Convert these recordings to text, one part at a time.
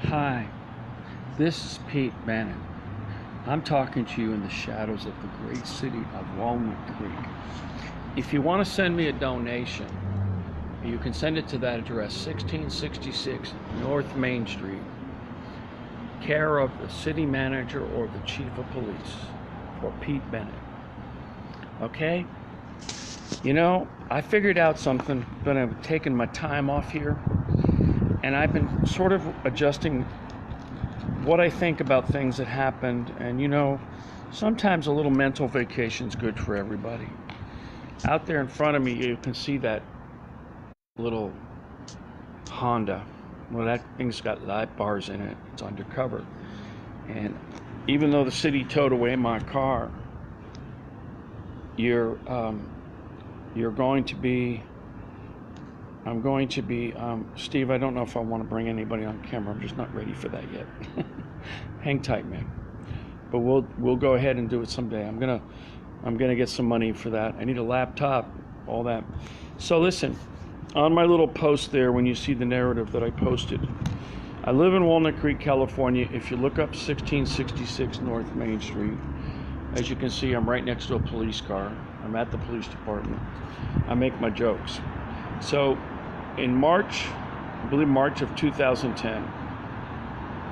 Hi, this is Pete Bennett. I'm talking to you in the shadows of the great city of Walnut Creek. If you want to send me a donation, you can send it to that address, 1666 North Main Street, care of the city manager or the chief of police, for Pete Bennett. Okay? You know, I figured out something, but I've taken my time off here, and I've been sort of adjusting what I think about things that happened. And you know, sometimes a little mental vacation's good for everybody. Out there in front of me, you can see that little Honda. Well, that thing's got light bars in it. It's undercover. And even though the city towed away my car, I'm going to be, Steve, I don't know if I want to bring anybody on camera. I'm just not ready for that yet. Hang tight, man. But we'll go ahead and do it someday. I'm gonna get some money for that. I need a laptop, all that. So listen, on my little post there, when you see the narrative that I posted, I live in Walnut Creek, California. If you look up 1666 North Main Street, as you can see, I'm right next to a police car. I'm at the police department. I make my jokes. So in March, I believe March of 2010,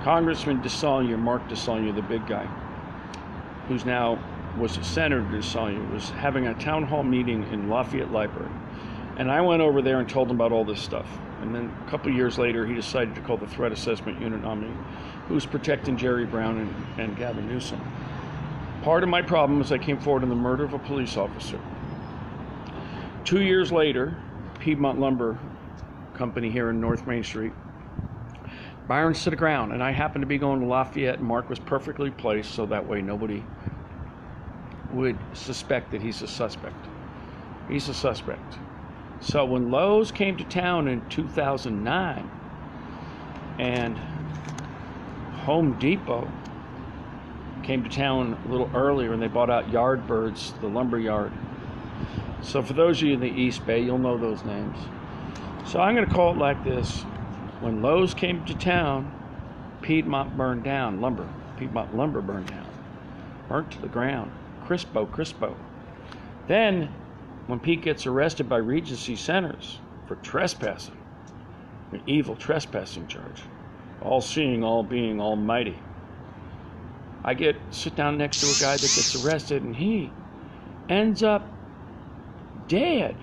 Congressman Mark DeSaulnier, the big guy, who's now was Senator DeSaulnier, was having a town hall meeting in Lafayette Library. And I went over there and told him about all this stuff. And then a couple of years later, he decided to call the Threat Assessment Unit on me, who was protecting Jerry Brown and Gavin Newsom. Part of my problem is I came forward in the murder of a police officer. 2 years later, Piedmont Lumber Company here in North Main Street, Byron's to the ground, and I happened to be going to Lafayette, and Mark was perfectly placed so that way nobody would suspect that he's a suspect. He's a suspect. So when Lowe's came to town in 2009 and Home Depot came to town a little earlier and they bought out Yardbirds, the lumber yard. So for those of you in the East Bay, you'll know those names. So I'm going to call it like this. When Lowe's came to town, Piedmont burned down. Piedmont lumber burned down. Burnt to the ground. Crispo. Then, when Pete gets arrested by Regency Centers for trespassing, an evil trespassing charge, all-seeing, all-being, almighty, I sit down next to a guy that gets arrested, and he ends up dead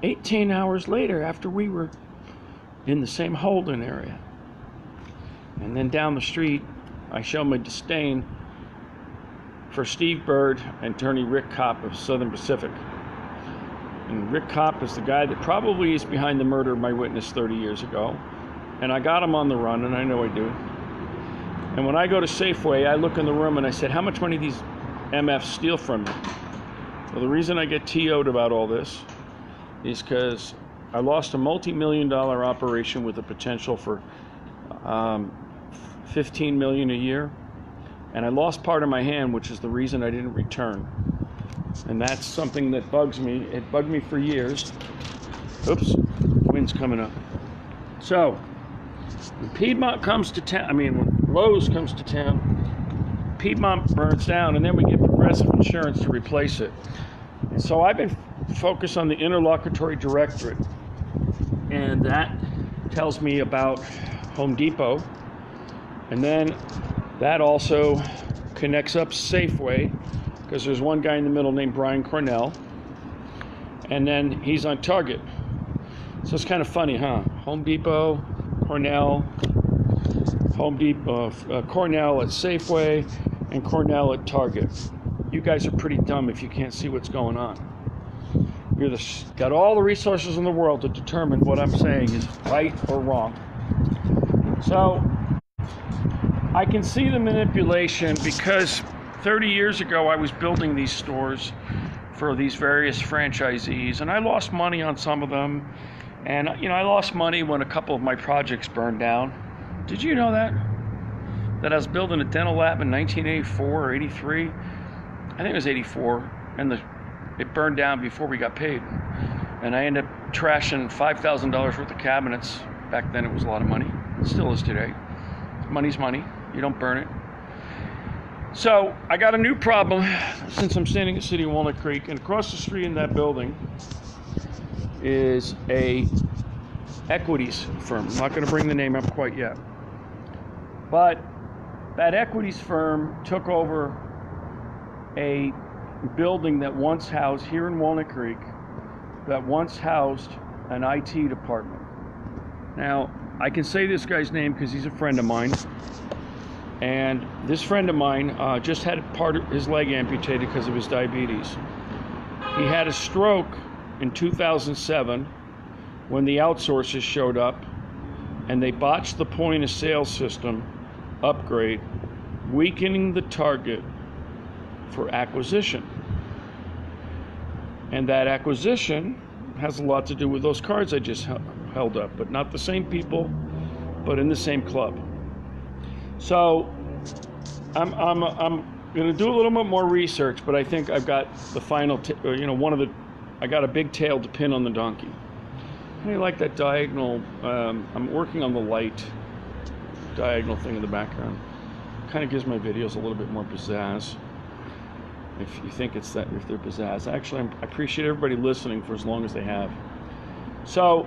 18 hours later after we were in the same holding area. And then down the street, I show my disdain for Steve Bird and attorney Rick Kopp of Southern Pacific. And Rick Kopp is the guy that probably is behind the murder of my witness 30 years ago. And I got him on the run, and I know I do. And when I go to Safeway, I look in the room and I said, how much money these MFs steal from me? Well, the reason I get TO'd about all this is because I lost a multi-million-dollar operation with a potential for $15 million a year. And I lost part of my hand, which is the reason I didn't return. And that's something that bugs me. It bugged me for years. Oops, wind's coming up. So, when Piedmont comes to town, when Lowe's comes to town, Piedmont burns down, and then we get Progressive Insurance to replace it. And so I've been focused on the interlocutory directorate, and that tells me about Home Depot, and then that also connects up Safeway, because there's one guy in the middle named Brian Cornell, and then he's on Target. So it's kind of funny, huh? Home Depot, Cornell, Cornell at Safeway, and Cornell at Target. You guys are pretty dumb if you can't see what's going on. You're got all the resources in the world to determine what I'm saying is right or wrong. So I can see the manipulation because 30 years ago I was building these stores for these various franchisees, and I lost money on some of them. And I lost money when a couple of my projects burned down. Did you know that? That I was building a dental lab in 1984 or 83? I think it was 84, and it burned down before we got paid. And I ended up trashing $5,000 worth of cabinets. Back then it was a lot of money. Still is today. Money's money. You don't burn it. So I got a new problem since I'm standing at City of Walnut Creek, and across the street in that building is a equities firm. I'm not going to bring the name up quite yet. But that equities firm took over a building that once housed, here in Walnut Creek, that once housed an IT department. Now, I can say this guy's name because he's a friend of mine. And this friend of mine just had part of his leg amputated because of his diabetes. He had a stroke in 2007 when the outsourcers showed up and they botched the point of sale system upgrade, weakening the target for acquisition. And that acquisition has a lot to do with those cards I just held up, but not the same people, but in the same club. So I'm going to do a little bit more research, but I think I've got the final, I got a big tail to pin on the donkey. I like that diagonal. I'm working on the light diagonal thing in the background. Kind of gives my videos a little bit more pizzazz. If you think it's that, if they're pizzazz. Actually, I appreciate everybody listening for as long as they have. So,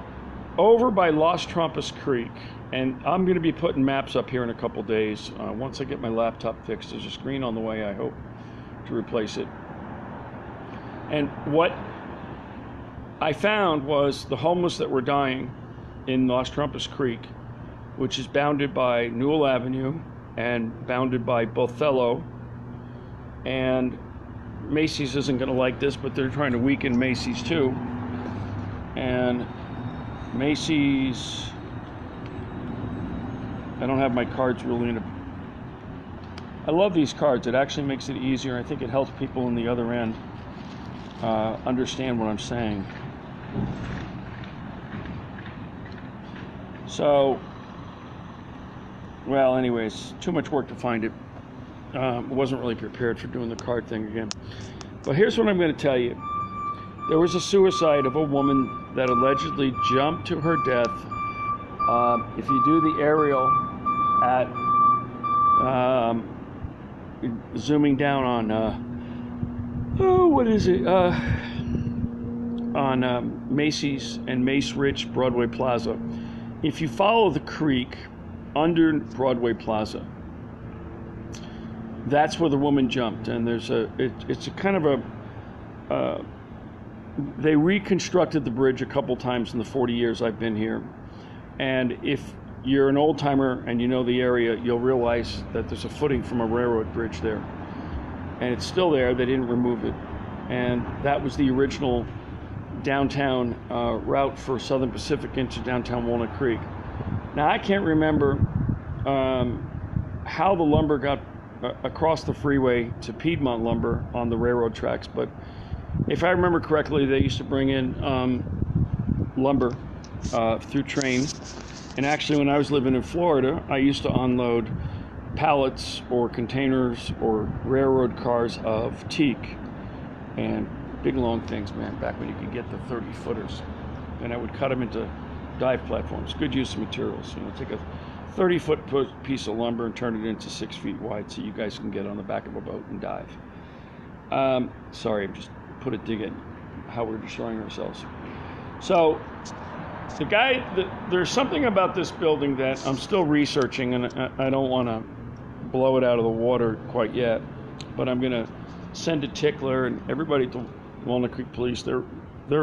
over by Los Trompas Creek, and I'm going to be putting maps up here in a couple days. Once I get my laptop fixed, there's a screen on the way, I hope, to replace it. And what I found was the homeless that were dying in Los Trompas Creek, which is bounded by Newell Avenue and bounded by Bothello. And Macy's isn't going to like this, but they're trying to weaken Macy's too. And Macy's, I don't have my cards really in a, I love these cards. It actually makes it easier. I think it helps people on the other end understand what I'm saying. So, well, anyways, too much work to find it. Wasn't really prepared for doing the card thing again. But here's what I'm going to tell you. There was a suicide of a woman that allegedly jumped to her death. If you do the aerial at zooming down on what is it? On Macy's and Mace Rich Broadway Plaza. If you follow the creek under Broadway Plaza, that's where the woman jumped. And there's it's a kind of a they reconstructed the bridge a couple times in the 40 years I've been here. And if you're an old timer and you know the area, you'll realize that there's a footing from a railroad bridge there. And it's still there. They didn't remove it. And that was the original downtown route for Southern Pacific into downtown Walnut Creek. Now, I can't remember how the lumber got across the freeway to Piedmont Lumber on the railroad tracks, but if I remember correctly, they used to bring in lumber through train. And actually, when I was living in Florida, I used to unload pallets or containers or railroad cars of teak and big long things, man, back when you could get the 30-footers. And I would cut them into dive platforms. Good use of materials. You know, take a 30-foot piece of lumber and turn it into 6 feet wide so you guys can get on the back of a boat and dive. Sorry, I'm just put a dig at how we're destroying ourselves. So the guy, there's something about this building that I'm still researching, and I don't want to blow it out of the water quite yet, but I'm going to send a tickler and everybody to Walnut Creek Police. They're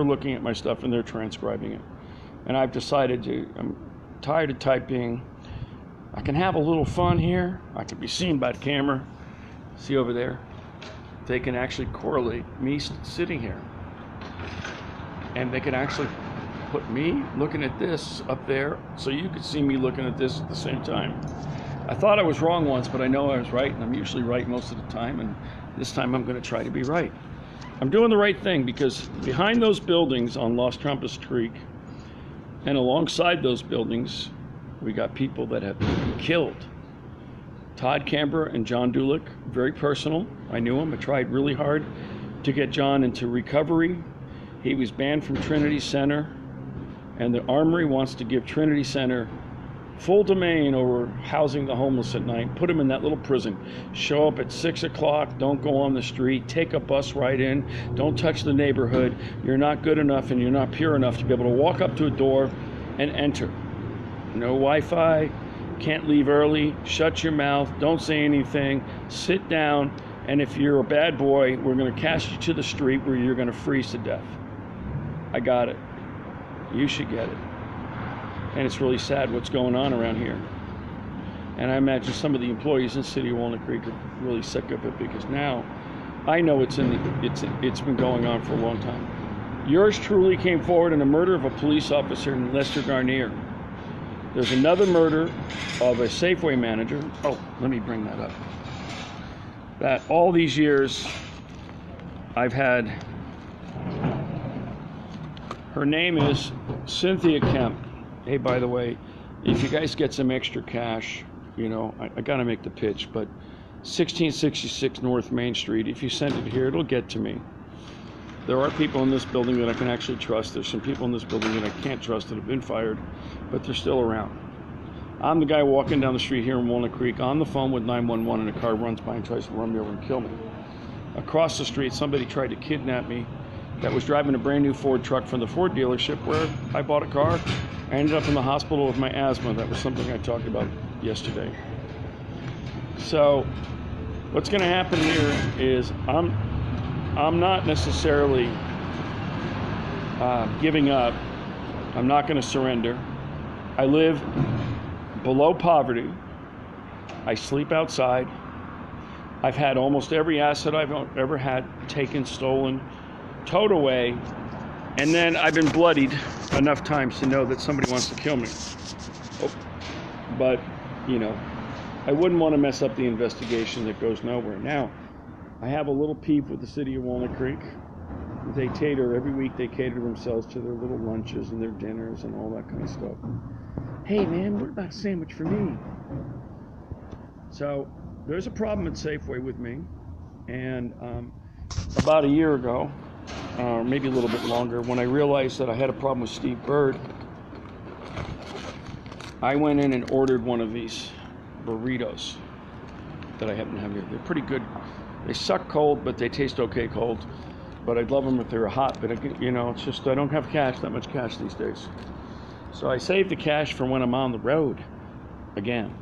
looking at my stuff and they're transcribing it. And I've decided I'm tired of typing. I can have a little fun here. I can be seen by the camera. See over there? They can actually correlate me sitting here. And they can actually put me looking at this up there so you could see me looking at this at the same time. I thought I was wrong once, but I know I was right, and I'm usually right most of the time, and this time I'm going to try to be right. I'm doing the right thing because behind those buildings on Los Trompas Creek and alongside those buildings, we got people that have been killed. Todd Camber and John Dulick, very personal. I knew him. I tried really hard to get John into recovery. He was banned from Trinity Center, and the Armory wants to give Trinity Center full domain over housing the homeless at night, put them in that little prison. Show up at 6 o'clock, don't go on the street, take a bus ride in, don't touch the neighborhood. You're not good enough and you're not pure enough to be able to walk up to a door and enter. No Wi-Fi, can't leave early, shut your mouth, don't say anything, sit down, and if you're a bad boy, we're going to cast you to the street where you're going to freeze to death. I got it. You should get it. And it's really sad what's going on around here. And I imagine some of the employees in City of Walnut Creek are really sick of it, because now I know it's been going on for a long time. Yours truly came forward in the murder of a police officer in Lester Garnier. There's another murder of a Safeway manager. Oh, let me bring that up. That all these years I've had. Her name is Cynthia Kemp. Hey, by the way, if you guys get some extra cash, you know, I got to make the pitch, but 1666 North Main Street, if you send it here, it'll get to me. There are people in this building that I can actually trust. There's some people in this building that I can't trust that have been fired, but they're still around. I'm the guy walking down the street here in Walnut Creek on the phone with 911, and a car runs by and tries to run me over and kill me. Across the street, somebody tried to kidnap me that was driving a brand new Ford truck from the Ford dealership where I bought a car. I ended up in the hospital with my asthma. That was something I talked about yesterday. So what's going to happen here is I'm not necessarily giving up. I'm not going to surrender. I live below poverty. I sleep outside. I've had almost every asset I've ever had taken, stolen, towed away, and then I've been bloodied enough times to know that somebody wants to kill me. Oh, but, you know, I wouldn't want to mess up the investigation that goes nowhere. Now, I have a little peep with the City of Walnut Creek. They cater, every week they cater themselves to their little lunches and their dinners and all that kind of stuff. Hey man, what about a sandwich for me? So, there's a problem at Safeway with me, and about a year ago, maybe a little bit longer, when I realized that I had a problem with Steve Bird, I went in and ordered one of these burritos that I happen to have here. They're pretty good. They suck cold, but they taste okay cold. But I'd love them if they were hot. But, you know, it's just I don't have that much cash these days. So I saved the cash for when I'm on the road again.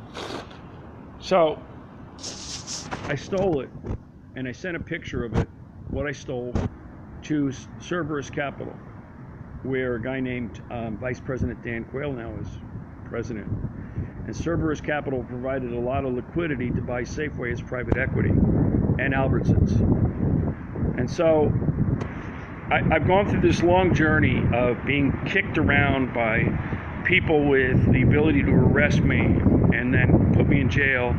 So I stole it, and I sent a picture of it, what I stole, to Cerberus Capital, where a guy named Vice President Dan Quayle now is president. And Cerberus Capital provided a lot of liquidity to buy Safeway as private equity and Albertsons. And so I've gone through this long journey of being kicked around by people with the ability to arrest me and then put me in jail,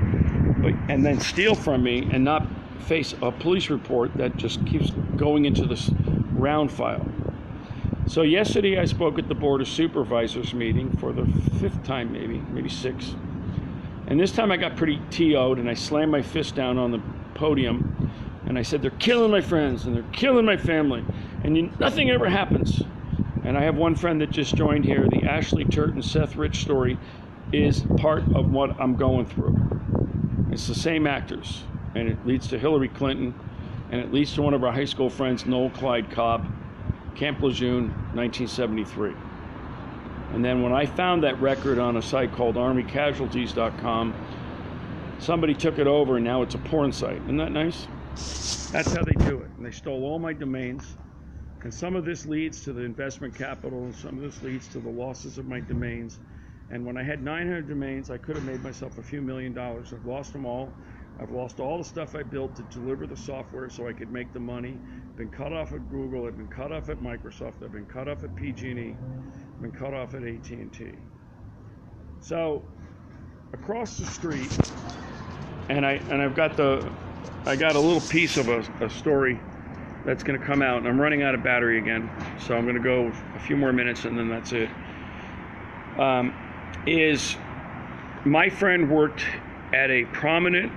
and then steal from me and not face a police report that just keeps going into this round file. So yesterday I spoke at the Board of Supervisors meeting for the 5th time, maybe 6th. And this time I got pretty TO'd, and I slammed my fist down on the podium, and I said, they're killing my friends and they're killing my family, and nothing ever happens. And I have one friend that just joined here. The Ashley Turt and Seth Rich story is part of what I'm going through. It's the same actors, and it leads to Hillary Clinton, and it leads to one of our high school friends, Noel Clyde Cobb, Camp Lejeune, 1973. And then when I found that record on a site called ArmyCasualties.com, somebody took it over, and now it's a porn site. Isn't that nice? That's how they do it. And they stole all my domains. And some of this leads to the investment capital, and some of this leads to the losses of my domains. And when I had 900 domains, I could have made myself a few $1 million. I've lost them all. I've lost all the stuff I built to deliver the software so I could make the money. Been cut off at Google. I've been cut off at Microsoft. I've been cut off at PG&E. I've been cut off at AT&T. So across the street, and I got a little piece of a story that's going to come out, and I'm running out of battery again, so I'm going to go a few more minutes and then that's it. Is my friend worked at a prominent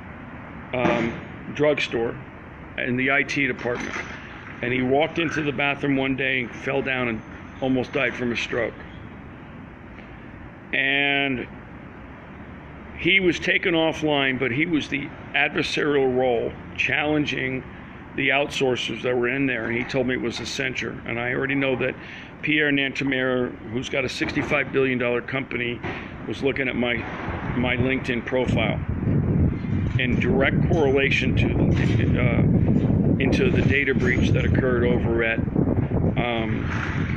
drugstore in the IT department, and he walked into the bathroom one day and fell down and almost died from a stroke. And he was taken offline, but he was the adversarial role, challenging the outsourcers that were in there, and he told me it was a censure. And I already know that Pierre Nanterme, who's got a $65 billion company, was looking at my LinkedIn profile in direct correlation to into the data breach that occurred over at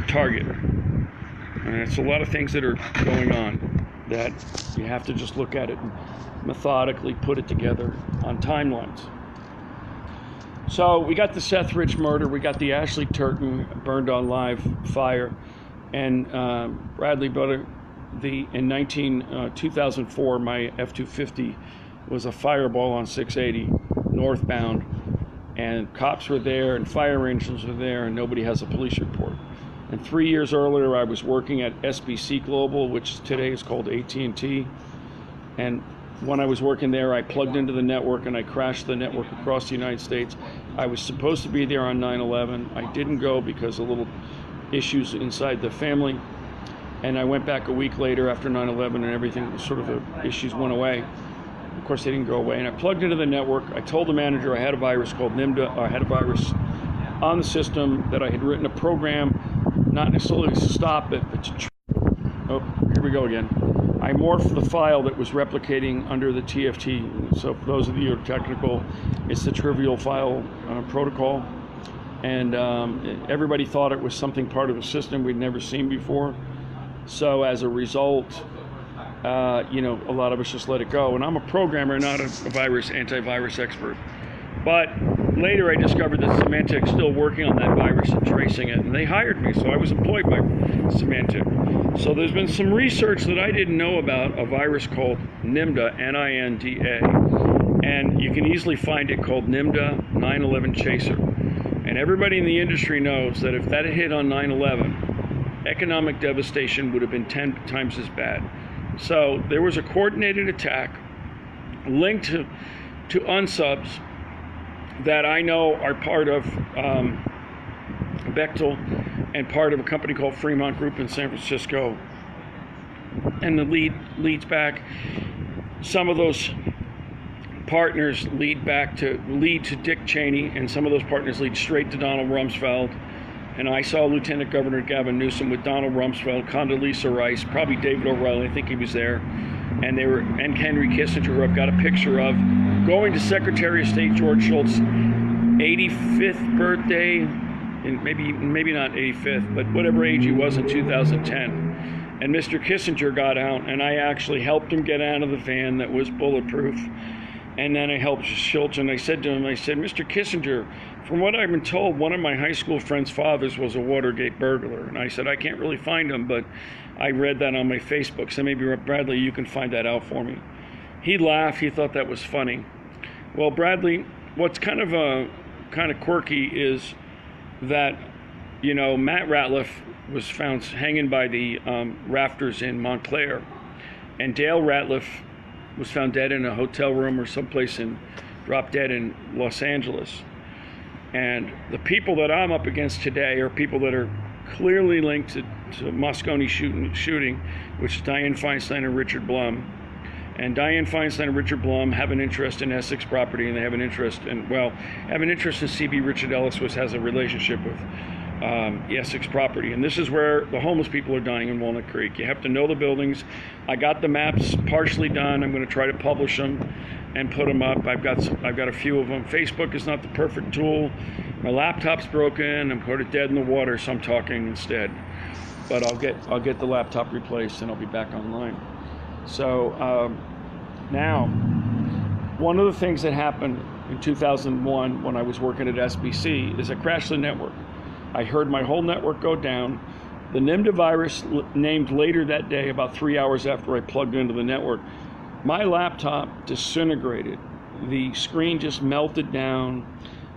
Target. And it's a lot of things that are going on that you have to just look at it and methodically put it together on timelines. So we got the Seth Rich murder, we got the Ashley Turton burned on live fire, and Bradley Butter, in 2004, my F-250 was a fireball on 680 northbound, and cops were there and fire engines were there, and nobody has a police report. And 3 years earlier, I was working at SBC Global, which today is called AT&T, and when I was working there, I plugged into the network and I crashed the network across the United States. I was supposed to be there on 9/11. I didn't go because of little issues inside the family. And I went back a week later after 9/11 and everything, sort of the issues went away. Of course, they didn't go away. And I plugged into the network. I told the manager I had a virus called NIMDA, I had a virus on the system, that I had written a program, not necessarily to stop it, but to, oh, here we go again. I morphed the file that was replicating under the TFT. So for those of you who are technical, it's the trivial file protocol. And everybody thought it was something part of a system we'd never seen before. So as a result, a lot of us just let it go. And I'm a programmer, not a antivirus expert. But later I discovered that Symantec's still working on that virus and tracing it, and they hired me, so I was employed by Symantec. So there's been some research that I didn't know about a virus called NIMDA, N-I-N-D-A, and you can easily find it called NIMDA 9/11 Chaser. And everybody in the industry knows that if that had hit on 9/11, economic devastation would have been 10 times as bad. So there was a coordinated attack linked to unsubs that I know are part of Bechtel and part of a company called Fremont Group in San Francisco. And the leads back, some of those partners lead to Dick Cheney, and some of those partners lead straight to Donald Rumsfeld. And I saw Lieutenant Governor Gavin Newsom with Donald Rumsfeld, Condoleezza Rice, probably David O'Reilly, I think he was there, and Henry Kissinger, who I've got a picture of, going to Secretary of State George Shultz's 85th birthday, and maybe not 85th, but whatever age he was in 2010. And Mr. Kissinger got out, and I actually helped him get out of the van that was bulletproof. And then I helped Schultz, and I said to him, Mr. Kissinger, from what I've been told, one of my high school friends' fathers was a Watergate burglar. And I said, I can't really find him, but I read that on my Facebook, so maybe, Bradley, you can find that out for me. He laughed. He thought that was funny. Well, Bradley, what's kind of quirky is that, Matt Ratliff was found hanging by the rafters in Montclair, and Dale Ratliff was found dead in a hotel room or someplace dropped dead in Los Angeles. And the people that I'm up against today are people that are clearly linked to Moscone shooting, which is Dianne Feinstein and Richard Blum. And Dianne Feinstein and Richard Blum have an interest in Essex property, and they have an interest in CB Richard Ellis, which has a relationship with Essex property. And this is where the homeless people are dying in Walnut Creek. You have to know the buildings. I got the maps partially done. I'm going to try to publish them and put them up. I've got a few of them. Facebook is not the perfect tool. My laptop's broken. I'm kind of dead in the water, so I'm talking instead. But I'll get the laptop replaced, and I'll be back online. So now, one of the things that happened in 2001 when I was working at SBC is I crashed the network. I heard my whole network go down. The NIMDA virus named later that day, about 3 hours after I plugged into the network, my laptop disintegrated. The screen just melted down,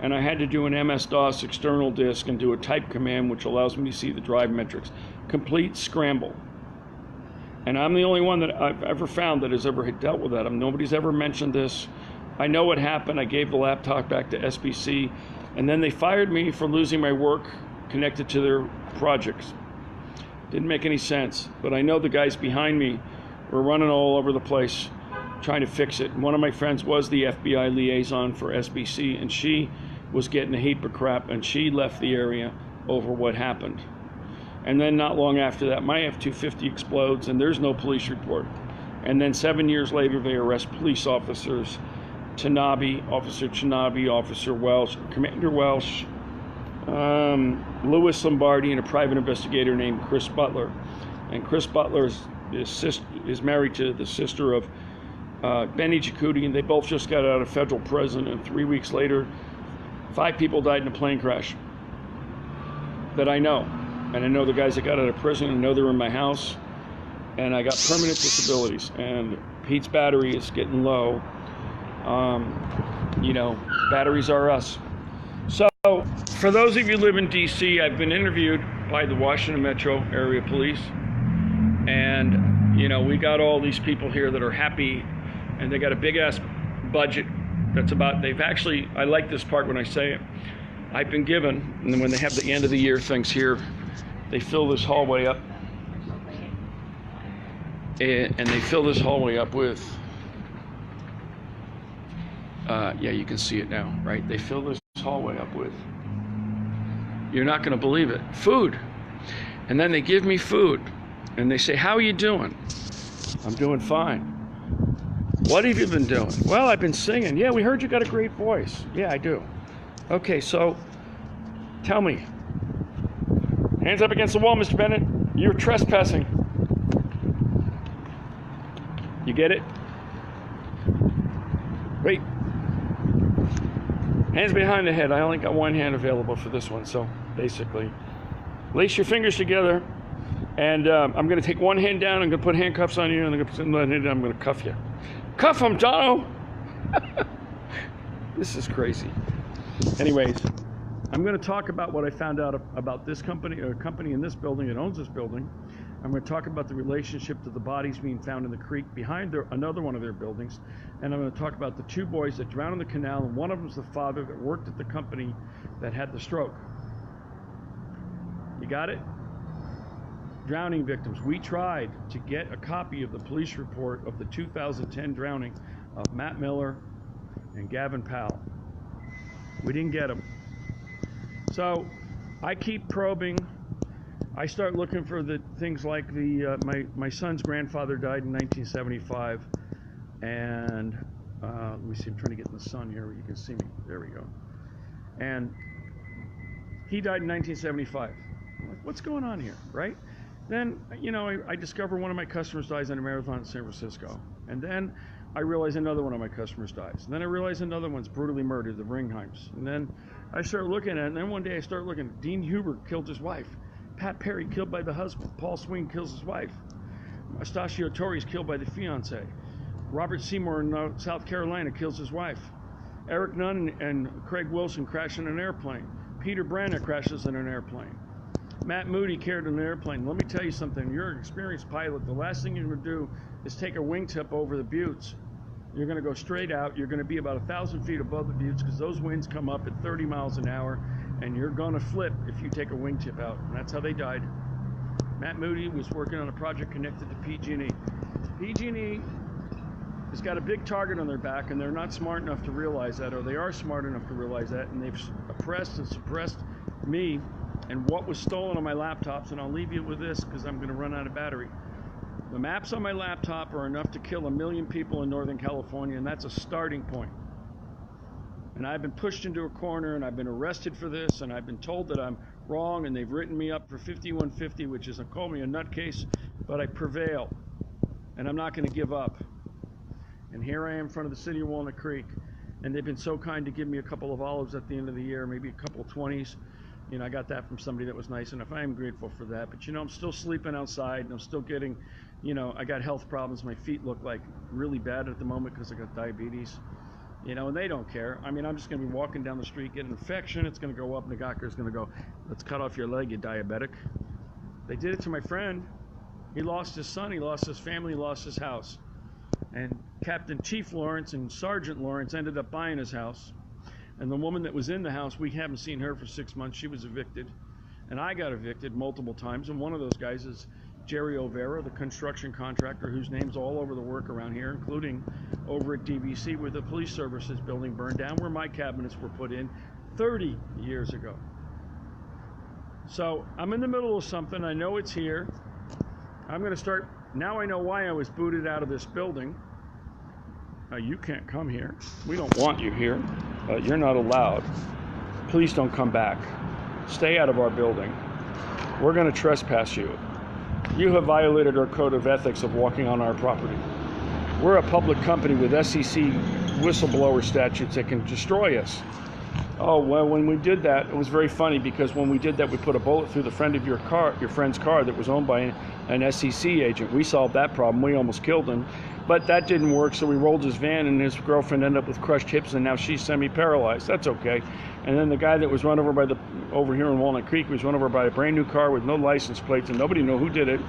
and I had to do an MS-DOS external disk and do a type command, which allows me to see the drive metrics. Complete scramble. And I'm the only one that I've ever found that has ever dealt with that. Nobody's ever mentioned this. I know what happened. I gave the laptop back to SBC, and then they fired me for losing my work connected to their projects. Didn't make any sense, but I know the guys behind me were running all over the place, trying to fix it. And one of my friends was the FBI liaison for SBC, and she was getting a heap of crap, and she left the area over what happened. And then not long after that, my F-250 explodes, and there's no police report. And then 7 years later, they arrest police officers, Officer Officer Welsh, Commander Welsh, Louis Lombardi, and a private investigator named Chris Butler. And Chris Butler is married to the sister of Benny Jacuti, and they both just got out of federal prison. And 3 weeks later, 5 people died in a plane crash that I know. And I know the guys that got out of prison. I know they're in my house. And I got permanent disabilities. And Pete's battery is getting low. You know, batteries are us. So, for those of you who live in D.C., I've been interviewed by the Washington Metro Area Police. And, you know, we got all these people here that are happy. And they got a big-ass budget that's about, they've actually, I like this part when I say it, I've been given, and then when they have the end of the year things here, they fill this hallway up. And they fill this hallway up with, yeah, you can see it now, right? They fill this hallway up with, you're not going to believe it, food. And then they give me food. And they say, how are you doing? I'm doing fine. What have you been doing? Well, I've been singing. Yeah, we heard you got a great voice. Yeah, I do. Okay, so tell me. Hands up against the wall, Mr. Bennett. You're trespassing. You get it? Wait. Hands behind the head. I only got one hand available for this one, so basically. Lace your fingers together, and I'm going to take one hand down. I'm going to put handcuffs on you, and I'm going to put another hand down. I'm going to cuff you. Cuff him, Dono! This is crazy. Anyways, I'm going to talk about what I found out about this company, or a company in this building that owns this building. I'm going to talk about the relationship to the bodies being found in the creek behind another one of their buildings. And I'm going to talk about the 2 boys that drowned in the canal, and one of them is the father that worked at the company that had the stroke. You got it? Drowning victims. We tried to get a copy of the police report of the 2010 drowning of Matt Miller and Gavin Powell. We didn't get them. So I keep probing. I start looking for the things like the my son's grandfather died in 1975, and let me see. I'm trying to get in the sun here where you can see me. There we go. And he died in 1975. What's going on here, right? Then, you know, I discover one of my customers dies in a marathon in San Francisco. And then I realize another one of my customers dies. And then I realize another one's brutally murdered, the Ringheims. And then I start looking at it, and then one day I start looking, Dean Hubert killed his wife. Pat Perry killed by the husband. Paul Swing kills his wife. Eustacio Torres killed by the fiance. Robert Seymour in South Carolina kills his wife. Eric Nunn and Craig Wilson crash in an airplane. Peter Brandt crashes in an airplane. Matt Moody carried an airplane. Let me tell you something. You're an experienced pilot. The last thing you're going to do is take a wingtip over the buttes. You're going to go straight out. You're going to be about 1,000 feet above the buttes because those winds come up at 30 miles an hour, and you're going to flip if you take a wingtip out. And that's how they died. Matt Moody was working on a project connected to PG&E. PG&E has got a big target on their back, and they're not smart enough to realize that, or they are smart enough to realize that, and they've oppressed and suppressed me and what was stolen on my laptops. And I'll leave you with this because I'm going to run out of battery. The maps on my laptop are enough to kill 1 million people in Northern California, and that's a starting point. And I've been pushed into a corner, and I've been arrested for this, and I've been told that I'm wrong, and they've written me up for 5150, which is, call me a nutcase, but I prevail, and I'm not going to give up. And here I am in front of the City of Walnut Creek, and they've been so kind to give me a couple of olives at the end of the year, maybe a couple of 20s. You know, I got that from somebody that was nice enough. I am grateful for that. But, you know, I'm still sleeping outside, and I'm still getting, you know, I got health problems. My feet look like really bad at the moment because I got diabetes. You know, and they don't care. I mean, I'm just going to be walking down the street, get an infection. It's going to go up, and the doctor's going to go, let's cut off your leg, you diabetic. They did it to my friend. He lost his son. He lost his family. He lost his house. And Captain Chief Lawrence and Sergeant Lawrence ended up buying his house. And the woman that was in the house, we haven't seen her for 6 months. She was evicted. And I got evicted multiple times. And one of those guys is Jerry O'Vera, the construction contractor, whose name's all over the work around here, including over at DVC, where the police services building burned down, where my cabinets were put in 30 years ago. So I'm in the middle of something. I know it's here. I'm going to start. Now I know why I was booted out of this building. You can't come here. We don't want you here. You're not allowed. Please don't come back. Stay out of our building. We're going to trespass you. You have violated our code of ethics of walking on our property. We're a public company with SEC whistleblower statutes that can destroy us. Oh, well, when we did that, it was very funny, because when we did that, we put a bullet through the friend of your friend's car that was owned by an SEC agent. We solved that problem. We almost killed him. But that didn't work, so we rolled his van, and his girlfriend ended up with crushed hips, and now she's semi-paralyzed. That's okay. And then the guy that was run over over here in Walnut Creek was run over by a brand new car with no license plates, and nobody knew who did it.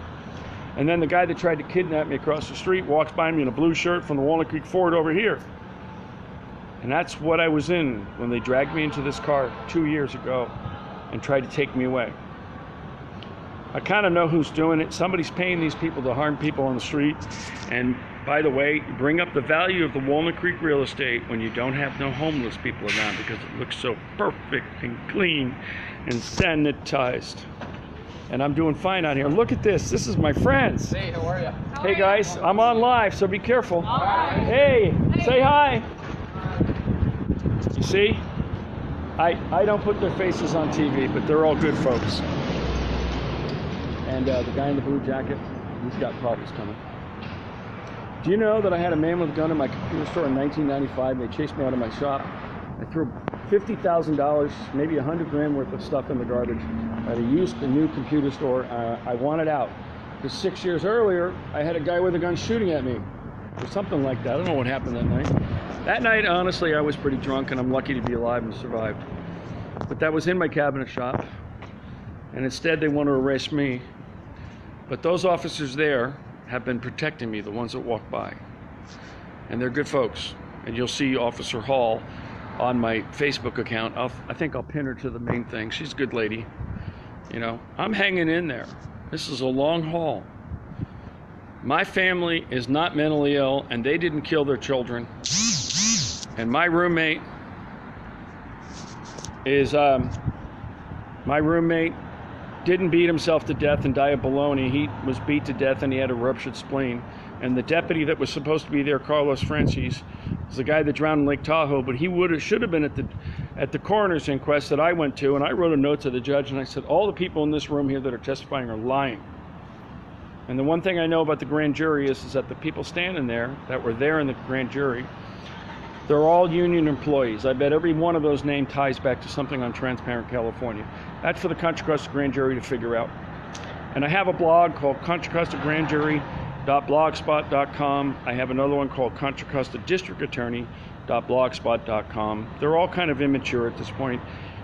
And then the guy that tried to kidnap me across the street walks by me in a blue shirt from the Walnut Creek Ford over here. And that's what I was in when they dragged me into this car 2 years ago and tried to take me away. I kind of know who's doing it. Somebody's paying these people to harm people on the street. And by the way, bring up the value of the Walnut Creek real estate when you don't have no homeless people around, because it looks so perfect and clean and sanitized. And I'm doing fine out here. Look at this. This is my friends. Hey, how are you? Hey guys, I'm on live, so be careful. Hey, say hi. You see? I don't put their faces on TV, but they're all good folks. And the guy in the blue jacket, he's got problems coming. Do you know that I had a man with a gun in my computer store in 1995? They chased me out of my shop. I threw $50,000, maybe $100 grand worth of stuff in the garbage at a new computer store. I wanted out, because 6 years earlier, I had a guy with a gun shooting at me, or something like that. I don't know what happened that night. That night, honestly, I was pretty drunk, and I'm lucky to be alive and survived. But that was in my cabinet shop, and instead they want to arrest me. But those officers there have been protecting me, the ones that walk by. And they're good folks. And you'll see Officer Hall on my Facebook account. I think I'll pin her to the main thing. She's a good lady. You know, I'm hanging in there. This is a long haul. My family is not mentally ill, and they didn't kill their children. And my roommate is, didn't beat himself to death and die of baloney. He was beat to death, and he had a ruptured spleen. And the deputy that was supposed to be there, Carlos Francis, was the guy that drowned in Lake Tahoe, but he should have been at the coroner's inquest that I went to, and I wrote a note to the judge, and I said, all the people in this room here that are testifying are lying. And the one thing I know about the grand jury is that the people standing there that were there in the grand jury, they're all union employees. I bet every one of those names ties back to something on Transparent California. That's for the Contra Costa Grand Jury to figure out. And I have a blog called ContraCostaGrandJury.blogspot.com. I have another one called Contra Costa District Attorney.blogspot.com. They're all kind of immature at this point.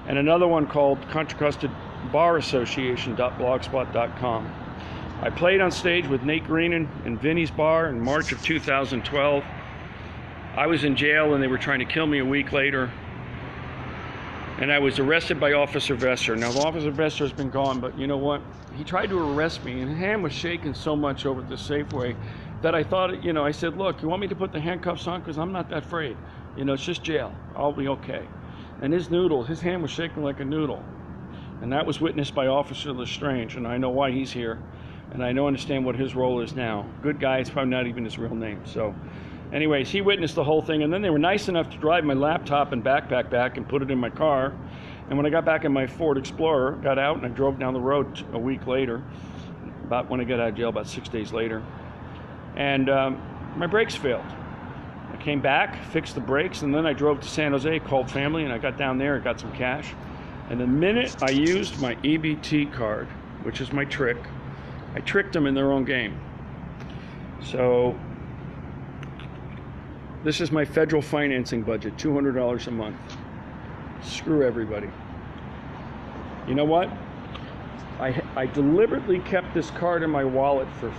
And another one called Contra Costa Bar Association.blogspot.com. I played on stage with Nate Greenan in Vinny's Bar in March of 2012. I was in jail, and they were trying to kill me a week later. And I was arrested by Officer Vesser. Now, Officer Vesser has been gone, but you know what? He tried to arrest me, and his hand was shaking so much over at the Safeway that I thought, you know, I said, look, you want me to put the handcuffs on? Because I'm not that afraid. You know, it's just jail. I'll be okay. And his hand was shaking like a noodle. And that was witnessed by Officer Lestrange, and I know why he's here. And I understand what his role is now. Good guy, it's probably not even his real name. So anyways, he witnessed the whole thing, and then they were nice enough to drive my laptop and backpack back and put it in my car. And when I got back in my Ford Explorer, got out and I drove down the road a week later, about when I got out of jail, about 6 days later, and my brakes failed. I came back, fixed the brakes, and then I drove to San Jose, called family, and I got down there and got some cash. And the minute I used my EBT card, which is my trick, I tricked them in their own game. So this is my federal financing budget, $200 a month. Screw everybody. You know what? I deliberately kept this card in my wallet for